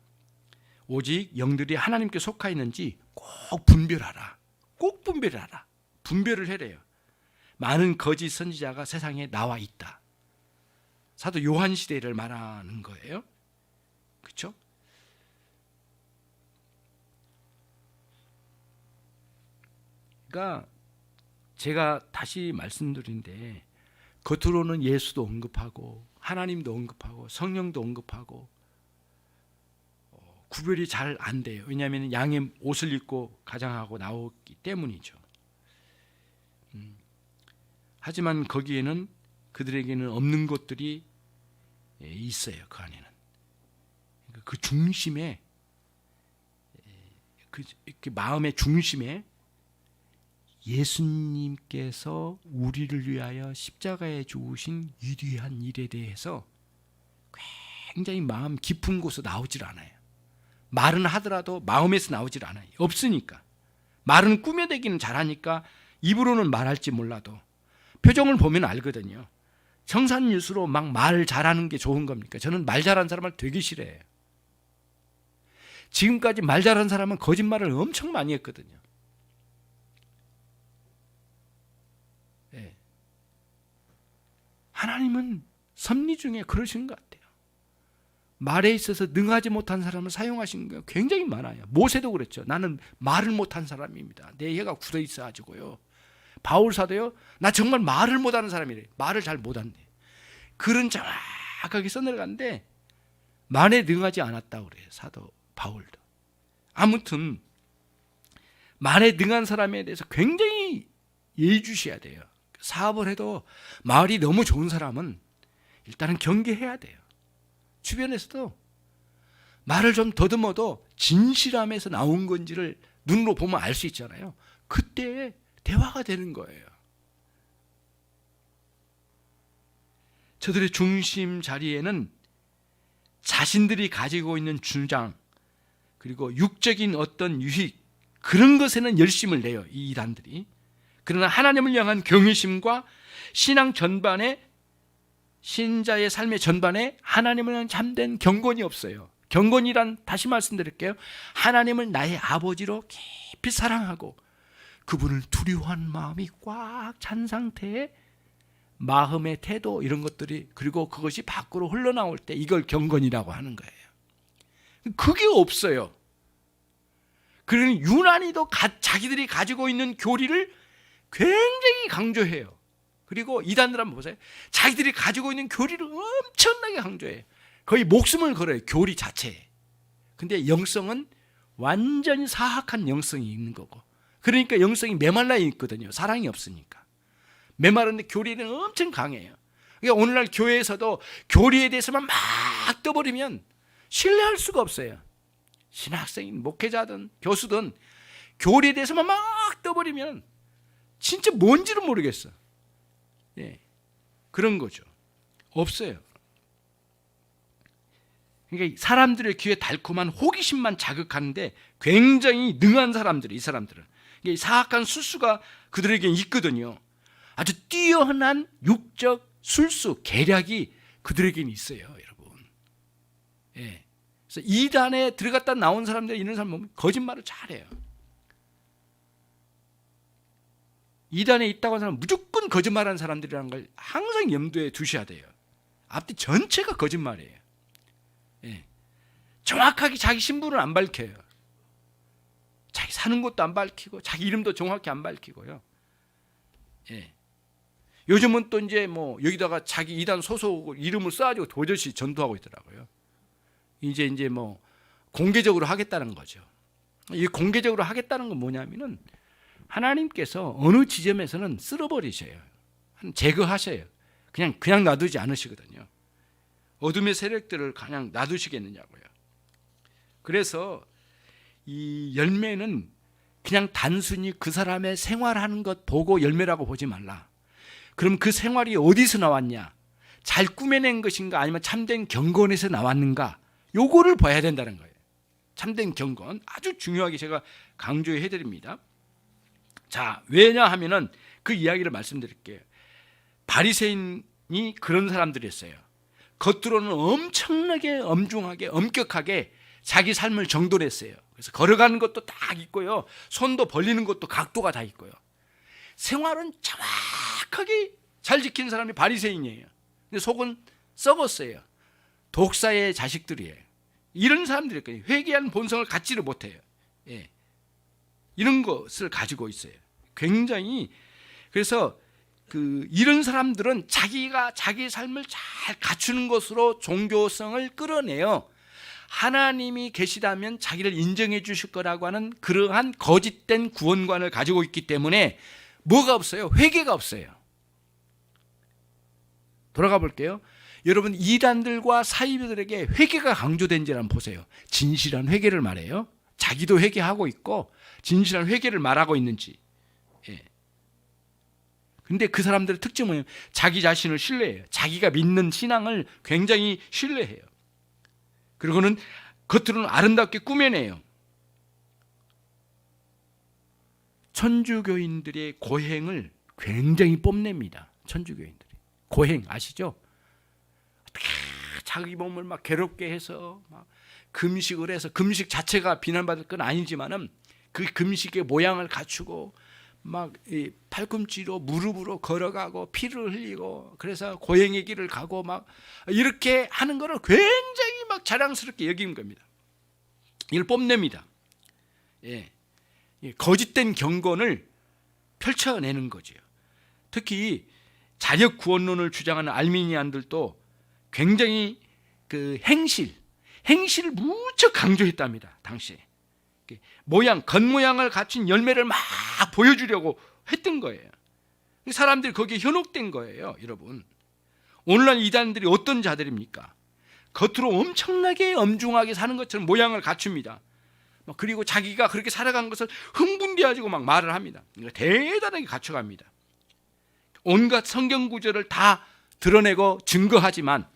오직 영들이 하나님께 속하 있는지 꼭 분별하라. 꼭 분별하라. 분별을 해래요. 많은 거짓 선지자가 세상에 나와 있다. 사도 요한 시대를 말하는 거예요. 그렇죠? 그러니까 제가 다시 말씀드린데, 겉으로는 예수도 언급하고 하나님도 언급하고 성령도 언급하고 구별이 잘 안 돼요. 왜냐하면 양의 옷을 입고 가장하고 나오기 때문이죠. 하지만 거기에는 그들에게는 없는 것들이 있어요. 그 안에는 그 중심에, 그 마음의 중심에 예수님께서 우리를 위하여 십자가에 죽으신 위대한 일에 대해서 굉장히 마음 깊은 곳에서 나오질 않아요. 말은 하더라도 마음에서 나오질 않아요. 없으니까. 말은 꾸며대기는 잘하니까 입으로는 말할지 몰라도 표정을 보면 알거든요. 청산유수로 막 말 잘하는 게 좋은 겁니까? 저는 말 잘하는 사람을 되게 싫어해요. 지금까지 말 잘하는 사람은 거짓말을 엄청 많이 했거든요. 네. 하나님은 섭리 중에 그러신 것 같아요. 말에 있어서 능하지 못한 사람을 사용하신 게 굉장히 많아요. 모세도 그랬죠. 나는 말을 못한 사람입니다. 내 혀가 굳어 있어가지고요. 바울 사도요, 나 정말 말을 못하는 사람이래. 말을 잘 못한대. 글은 정확하게 써내려갔는데 말에 능하지 않았다고 그래요, 사도 바울도. 아무튼 말에 능한 사람에 대해서 굉장히 예의주시해야 돼요. 사업을 해도 말이 너무 좋은 사람은 일단은 경계해야 돼요. 주변에서도 말을 좀 더듬어도 진실함에서 나온 건지를 눈으로 보면 알 수 있잖아요. 그때 대화가 되는 거예요. 저들의 중심 자리에는 자신들이 가지고 있는 주장, 그리고 육적인 어떤 유익, 그런 것에는 열심을 내요, 이 이단들이. 그러나 하나님을 향한 경외심과 신앙 전반에, 신자의 삶의 전반에 하나님을 향한 참된 경건이 없어요. 경건이란, 다시 말씀드릴게요, 하나님을 나의 아버지로 깊이 사랑하고 그분을 두려워하는 마음이 꽉 찬 상태에 마음의 태도 이런 것들이, 그리고 그것이 밖으로 흘러나올 때 이걸 경건이라고 하는 거예요. 그게 없어요. 그러니 유난히도 자기들이 가지고 있는 교리를 굉장히 강조해요. 그리고 이단들 한번 보세요. 자기들이 가지고 있는 교리를 엄청나게 강조해요. 거의 목숨을 걸어요, 교리 자체에. 근데 영성은 완전히 사악한 영성이 있는 거고, 그러니까 영성이 메말라 있거든요. 사랑이 없으니까. 메마른데 교리는 엄청 강해요. 그러니까 오늘날 교회에서도 교리에 대해서만 막 떠버리면 신뢰할 수가 없어요. 신학생인 목회자든 교수든 교리에 대해서만 막 떠버리면 진짜 뭔지를 모르겠어. 예, 그런 거죠. 없어요. 그러니까 사람들의 귀에 달콤한 호기심만 자극하는데 굉장히 능한 사람들이, 이 사람들은 사악한 술수가 그들에게 있거든요. 아주 뛰어난 육적 술수 계략이 그들에게는 있어요, 여러분. 예. 그래서 이단에 들어갔다 나온 사람들, 이런 사람 보면 거짓말을 잘해요. 이단에 있다고 하는 사람은 무조건 거짓말하는 사람들이라는 걸 항상 염두에 두셔야 돼요. 앞뒤 전체가 거짓말이에요. 예. 정확하게 자기 신분을 안 밝혀요. 자기 사는 곳도 안 밝히고 자기 이름도 정확히 안 밝히고요. 예. 요즘은 또 이제 뭐 여기다가 자기 이단 소속 이름을 써가지고 도저히 전도하고 있더라고요. 이제 뭐 공개적으로 하겠다는 거죠. 이 공개적으로 하겠다는 건 뭐냐면은 하나님께서 어느 지점에서는 쓸어버리셔요. 제거하셔요. 그냥 놔두지 않으시거든요. 어둠의 세력들을 그냥 놔두시겠느냐고요. 그래서 이 열매는 그냥 단순히 그 사람의 생활하는 것 보고 열매라고 보지 말라. 그럼 그 생활이 어디서 나왔냐? 잘 꾸며낸 것인가? 아니면 참된 경건에서 나왔는가? 요거를 봐야 된다는 거예요. 참된 경건 아주 중요하게 제가 강조해 드립니다. 자, 왜냐하면은 그 이야기를 말씀드릴게요. 바리새인이 그런 사람들이었어요. 겉으로는 엄청나게 엄중하게 엄격하게 자기 삶을 정돈했어요. 그래서 걸어가는 것도 딱 있고요. 손도 벌리는 것도 각도가 다 있고요. 생활은 정확하게 잘 지킨 사람이 바리새인이에요. 근데 속은 썩었어요. 독사의 자식들이에요. 이런 사람들이 회개하는 본성을 갖지를 못해요. 예. 이런 것을 가지고 있어요. 굉장히. 그래서 이런 사람들은 자기가 자기 삶을 잘 갖추는 것으로 종교성을 끌어내요. 하나님이 계시다면 자기를 인정해 주실 거라고 하는 그러한 거짓된 구원관을 가지고 있기 때문에 뭐가 없어요? 회개가 없어요. 돌아가 볼게요. 여러분, 이단들과 사이비들에게 회개가 강조된지 한번 보세요. 진실한 회개를 말해요. 자기도 회개하고 있고 진실한 회개를 말하고 있는지. 예. 근데 그 사람들의 특징은 자기 자신을 신뢰해요. 자기가 믿는 신앙을 굉장히 신뢰해요. 그리고는 겉으로는 아름답게 꾸며내요. 천주교인들의 고행을 굉장히 뽐냅니다. 천주교인들이. 고행 아시죠? 자기 몸을 막 괴롭게 해서 막 금식을 해서, 금식 자체가 비난받을 건 아니지만은 그 금식의 모양을 갖추고 막 이 팔꿈치로 무릎으로 걸어가고 피를 흘리고, 그래서 고행의 길을 가고 막 이렇게 하는 거를 굉장히 막 자랑스럽게 여긴 겁니다. 이걸 뽐냅니다. 예. 거짓된 경건을 펼쳐내는 거죠. 특히 자력 구원론을 주장하는 알미니안들도 굉장히 그 행실을 무척 강조했답니다. 당시에 겉모양을 갖춘 열매를 막 보여주려고 했던 거예요. 사람들이 거기에 현혹된 거예요. 여러분, 오늘날 이단들이 어떤 자들입니까? 겉으로 엄청나게 엄중하게 사는 것처럼 모양을 갖춥니다. 그리고 자기가 그렇게 살아간 것을 흥분돼가지고 막 말을 합니다. 대단하게 갖춰갑니다. 온갖 성경 구절을 다 드러내고 증거하지만,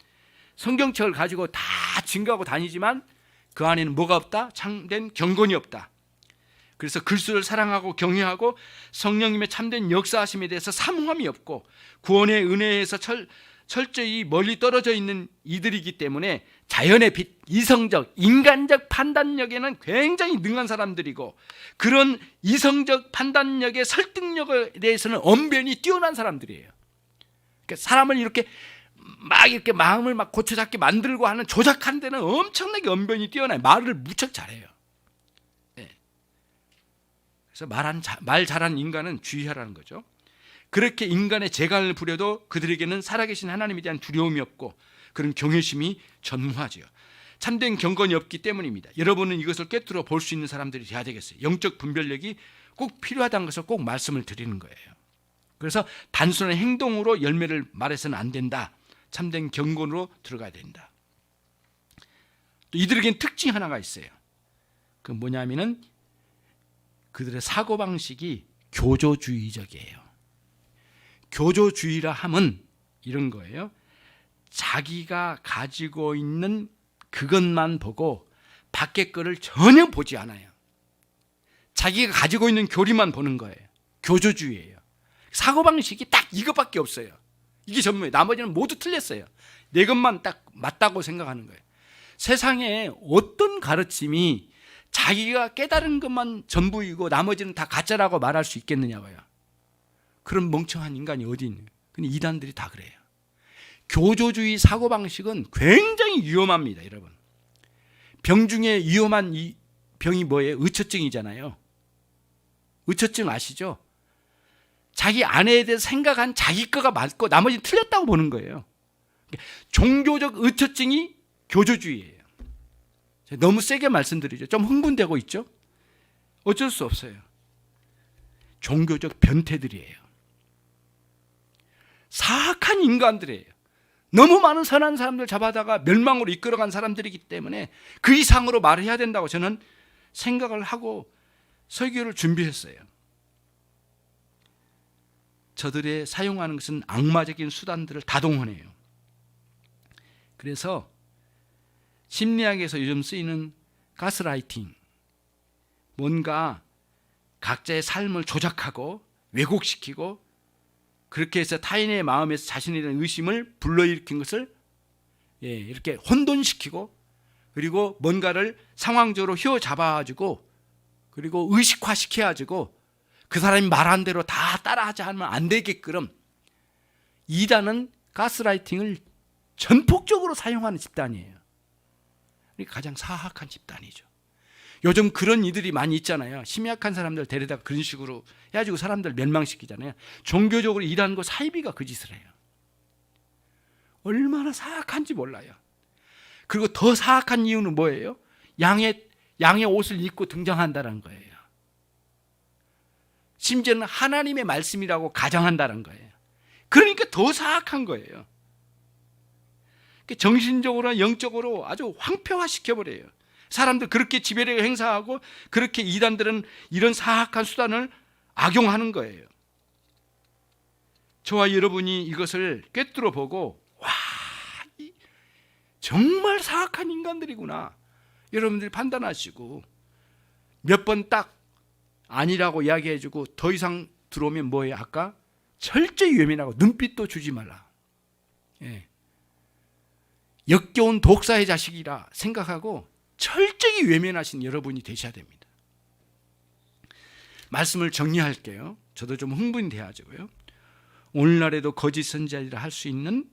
성경책을 가지고 다 증거하고 다니지만 그 안에는 뭐가 없다? 참된 경건이 없다. 그래서 그리스도를 사랑하고 경외하고 성령님의 참된 역사하심에 대해서 사모함이 없고 구원의 은혜에서 철저히 멀리 떨어져 있는 이들이기 때문에 자연의 빛, 이성적, 인간적 판단력에는 굉장히 능한 사람들이고, 그런 이성적 판단력의 설득력에 대해서는 언변이 뛰어난 사람들이에요. 그러니까 사람을 이렇게 마음을 막 고쳐잡게 만들고 하는 조작하는 데는 엄청나게 언변이 뛰어나요. 말을 무척 잘해요. 네. 그래서 말 잘하는 인간은 주의하라는 거죠. 그렇게 인간의 재간을 부려도 그들에게는 살아계신 하나님에 대한 두려움이 없고 그런 경외심이 전무하지요. 참된 경건이 없기 때문입니다. 여러분은 이것을 꿰뚫어 볼 수 있는 사람들이 돼야 되겠어요. 영적 분별력이 꼭 필요하다는 것을 꼭 말씀을 드리는 거예요. 그래서 단순한 행동으로 열매를 말해서는 안 된다. 참된 경건으로 들어가야 된다. 또 이들에게는 특징 하나가 있어요. 그 뭐냐면은 그들의 사고방식이 교조주의적이에요. 교조주의라 함은 이런 거예요. 자기가 가지고 있는 그것만 보고 밖의 거를 전혀 보지 않아요. 자기가 가지고 있는 교리만 보는 거예요. 교조주의예요. 사고방식이 딱 이것밖에 없어요. 이게 전부예요. 나머지는 모두 틀렸어요. 내 것만 딱 맞다고 생각하는 거예요. 세상에 어떤 가르침이 자기가 깨달은 것만 전부이고 나머지는 다 가짜라고 말할 수 있겠느냐고요. 그런 멍청한 인간이 어디 있는 거예요. 근데 이단들이 다 그래요. 교조주의 사고방식은 굉장히 위험합니다. 여러분, 병 중에 위험한 이 병이 뭐예요? 의처증이잖아요. 의처증 아시죠? 자기 아내에 대해서 생각한 자기 거가 맞고 나머지는 틀렸다고 보는 거예요. 종교적 의처증이 교조주의예요. 너무 세게 말씀드리죠. 좀 흥분되고 있죠? 어쩔 수 없어요. 종교적 변태들이에요. 사악한 인간들이에요. 너무 많은 선한 사람들 잡아다가 멸망으로 이끌어간 사람들이기 때문에 그 이상으로 말을 해야 된다고 저는 생각을 하고 설교를 준비했어요. 저들이 사용하는 것은 악마적인 수단들을 다 동원해요. 그래서 심리학에서 요즘 쓰이는 가스라이팅, 뭔가 각자의 삶을 조작하고 왜곡시키고 그렇게 해서 타인의 마음에서 자신에 대한 의심을 불러일으킨 것을 이렇게 혼돈시키고 그리고 뭔가를 상황적으로 휘어잡아가지고 그리고 의식화시켜가지고 그 사람이 말한 대로 다 따라하지 않으면 안 되게끔 이단은 가스라이팅을 전폭적으로 사용하는 집단이에요. 그러니까 가장 사악한 집단이죠. 요즘 그런 이들이 많이 있잖아요. 심약한 사람들 데려다가 그런 식으로 해가지고 사람들 멸망시키잖아요. 종교적으로 이단과 사이비가 그 짓을 해요. 얼마나 사악한지 몰라요. 그리고 더 사악한 이유는 뭐예요? 양의 옷을 입고 등장한다는 거예요. 심지어는 하나님의 말씀이라고 가정한다는 거예요. 그러니까 더 사악한 거예요. 정신적으로나 영적으로 아주 황폐화시켜버려요. 사람들 그렇게 지배력을 행사하고 그렇게 이단들은 이런 사악한 수단을 악용하는 거예요. 저와 여러분이 이것을 꿰뚫어 보고 와, 정말 사악한 인간들이구나. 여러분들이 판단하시고 몇 번 딱 아니라고 이야기해주고 더 이상 들어오면 뭐예요? 아까 철저히 외면하고 눈빛도 주지 말라. 역겨운 독사의 자식이라 생각하고 철저히 외면하신 여러분이 되셔야 됩니다. 말씀을 정리할게요. 저도 좀 흥분이 돼야지고요. 오늘날에도 거짓 선지자리라 할 수 있는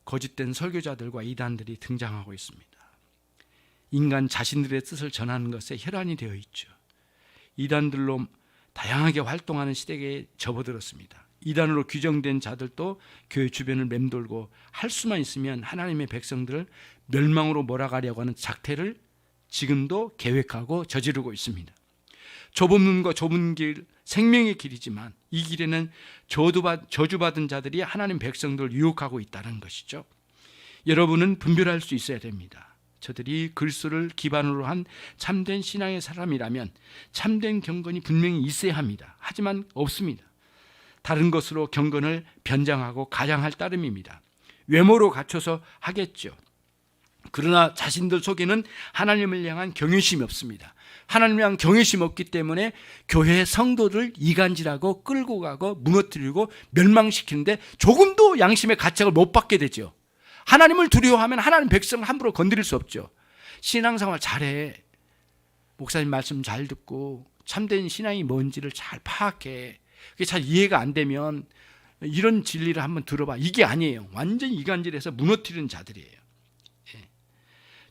거짓된 설교자들과 이단들이 등장하고 있습니다. 인간 자신들의 뜻을 전하는 것에 혈안이 되어 있죠. 이단들로 다양하게 활동하는 시대에 접어들었습니다. 이단으로 규정된 자들도 교회 주변을 맴돌고 할 수만 있으면 하나님의 백성들을 멸망으로 몰아가려고 하는 작태를 지금도 계획하고 저지르고 있습니다. 좁은 눈과 좁은 길, 생명의 길이지만 이 길에는 저주받은 자들이 하나님 백성들을 유혹하고 있다는 것이죠. 여러분은 분별할 수 있어야 됩니다. 저들이 그리스도를 기반으로 한 참된 신앙의 사람이라면 참된 경건이 분명히 있어야 합니다. 하지만 없습니다. 다른 것으로 경건을 변장하고 가장할 따름입니다. 외모로 갖춰서 하겠죠. 그러나 자신들 속에는 하나님을 향한 경외심이 없습니다. 하나님을 향한 경외심이 없기 때문에 교회의 성도를 이간질하고 끌고 가고 무너뜨리고 멸망시키는데 조금도 양심의 가책을 못 받게 되죠. 하나님을 두려워하면 하나님 백성을 함부로 건드릴 수 없죠. 신앙생활 잘해. 목사님 말씀 잘 듣고 참된 신앙이 뭔지를 잘 파악해. 그게 잘 이해가 안 되면 이런 진리를 한번 들어봐. 이게 아니에요. 완전히 이간질해서 무너뜨리는 자들이에요.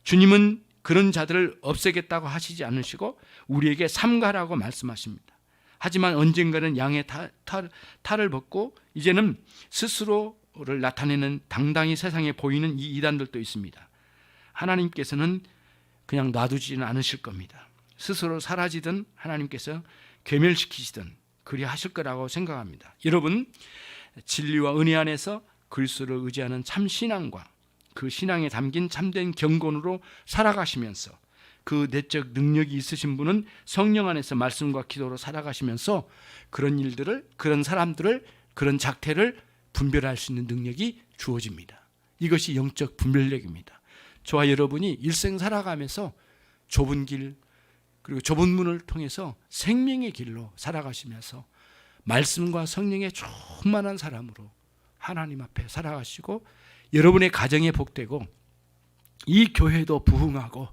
주님은 그런 자들을 없애겠다고 하시지 않으시고 우리에게 삼가라고 말씀하십니다. 하지만 언젠가는 양의 탈을 벗고 이제는 스스로를 나타내는 당당히 세상에 보이는 이 이단들도 있습니다. 하나님께서는 그냥 놔두지는 않으실 겁니다. 스스로 사라지든 하나님께서 괴멸시키시든 그리 하실 거라고 생각합니다. 여러분, 진리와 은혜 안에서 그리스도를 의지하는 참 신앙과 그 신앙에 담긴 참된 경건으로 살아가시면서 그 내적 능력이 있으신 분은 성령 안에서 말씀과 기도로 살아가시면서 그런 일들을, 그런 사람들을, 그런 작태를 분별할 수 있는 능력이 주어집니다. 이것이 영적 분별력입니다. 저와 여러분이 일생 살아가면서 좁은 길 그리고 좁은 문을 통해서 생명의 길로 살아가시면서 말씀과 성령에 충만한 사람으로 하나님 앞에 살아가시고 여러분의 가정에 복되고 이 교회도 부흥하고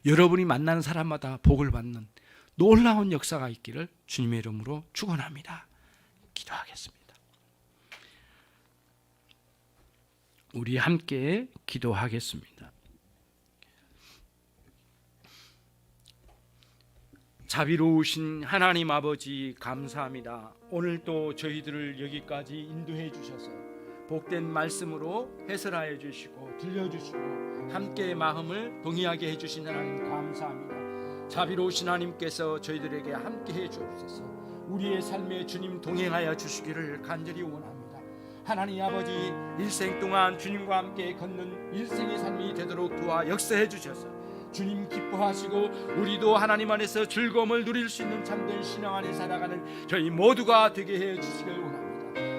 여러분이 만나는 사람마다 복을 받는 놀라운 역사가 있기를 주님의 이름으로 축원합니다. 기도하겠습니다. 우리 함께 기도하겠습니다. 자비로우신 하나님 아버지 감사합니다. 오늘도 저희들을 여기까지 인도해 주셔서 복된 말씀으로 해설하여 주시고 들려주시고 함께 마음을 동의하게 해주신 하나님 감사합니다. 자비로우신 하나님께서 저희들에게 함께 해 주옵소서. 우리의 삶에 주님 동행하여 주시기를 간절히 원합니다. 하나님 아버지, 일생 동안 주님과 함께 걷는 일생의 삶이 되도록 도와 역사해 주셔서 주님 기뻐하시고 우리도 하나님 안에서 즐거움을 누릴 수 있는 참된 신앙 안에 살아가는 저희 모두가 되게 해 주시길 원합니다.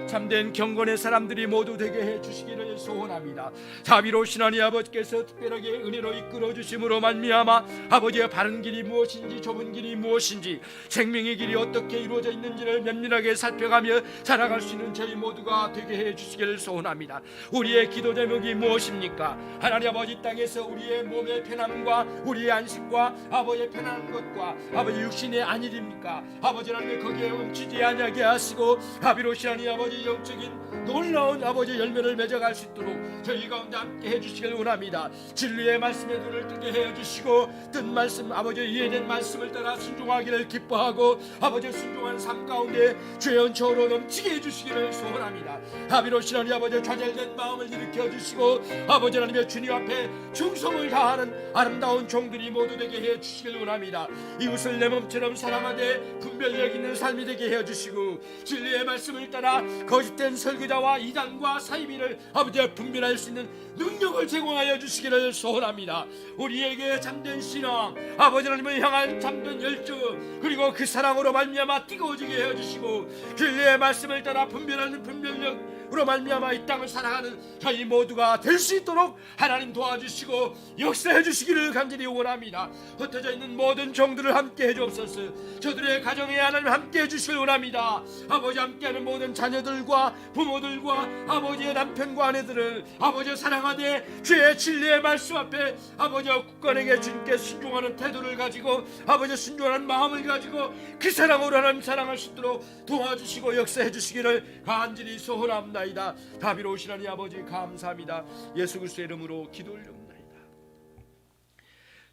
참된 경건의 사람들이 모두 되게 해 주시기를 소원합니다. 자비로우신 하나님 아버지께서 특별하게 은혜로 이끌어 주심으로 말미암아 아버지의 바른 길이 무엇인지 좁은 길이 무엇인지 생명의 길이 어떻게 이루어져 있는지를 면밀하게 살펴가며 살아갈 수 있는 저희 모두가 되게 해 주시기를 소원합니다. 우리의 기도 제목이 무엇입니까? 하나님 아버지, 땅에서 우리의 몸의 편함과 우리의 안식과 아버지의 편안한 것과 아버지 육신의 안일입니까? 아버지 하나님 거기에 멈추지 아니하게 하시고 자비로우신 하나님 아버지 영적인 놀라운 아버지 열매를 맺어갈 수 있도록 저희 가운데 함께 해주시길 원합니다. 진리의 말씀에 눈을 뜨게 해주시고 뜬 말씀 아버지 이해된 말씀을 따라 순종하기를 기뻐하고 아버지 순종한 삶 가운데 주의恩초로 넘치게 해주시기를 소원합니다. 자비로우신 하나님 아버지 좌절된 마음을 일으켜주시고 아버지 하나님의 주님 앞에 충성을 다하는 아름다운 종들이 모두 되게 해주시길 원합니다. 이웃을 내 몸처럼 사랑하되 분별력 있는 삶이 되게 해주시고 진리의 말씀을 따라 거짓된 설교자와 이단과 사이비를 아버지와 분별할 수 있는 능력을 제공하여 주시기를 소원합니다. 우리에게 참된 신앙 아버지 하나님을 향한 참된 열정 그리고 그 사랑으로 말미암아 뜨거워지게 해주시고 진리의 말씀을 따라 분별하는 분별력으로 말미암아 이 땅을 살아가는 저희 모두가 될 수 있도록 하나님 도와주시고 역사해 주시기를 간절히 원합니다. 흩어져 있는 모든 종들을 함께 해주옵소서. 저들의 가정에 하나님 함께 해주시길 원합니다. 아버지 함께하는 모든 자녀들과 부모들과 아버지의 남편과 아내들을 아버지 사랑하되 주의 진리의 말씀 앞에 아버지 굳건하게 주님께 순종하는 태도를 가지고 아버지 순종하는 마음을 가지고 그 사랑으로 하나님 사랑할 수 있도록 도와주시고 역사해 주시기를 간절히 소원합니다. 자비로우신 하나님 아버지 감사합니다. 예수 그리스도의 이름으로 기도 올려옵나이다.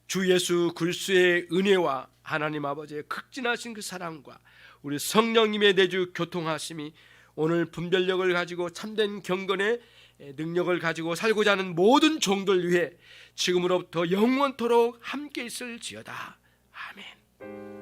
주 예수 그리스도의 은혜와 하나님 아버지의 극진하신 그 사랑과 우리 성령님의 내주 교통하심이 오늘 분별력을 가지고 참된 경건의 능력을 가지고 살고자 하는 모든 종들 위해 지금으로부터 영원토록 함께 있을지어다. 아멘.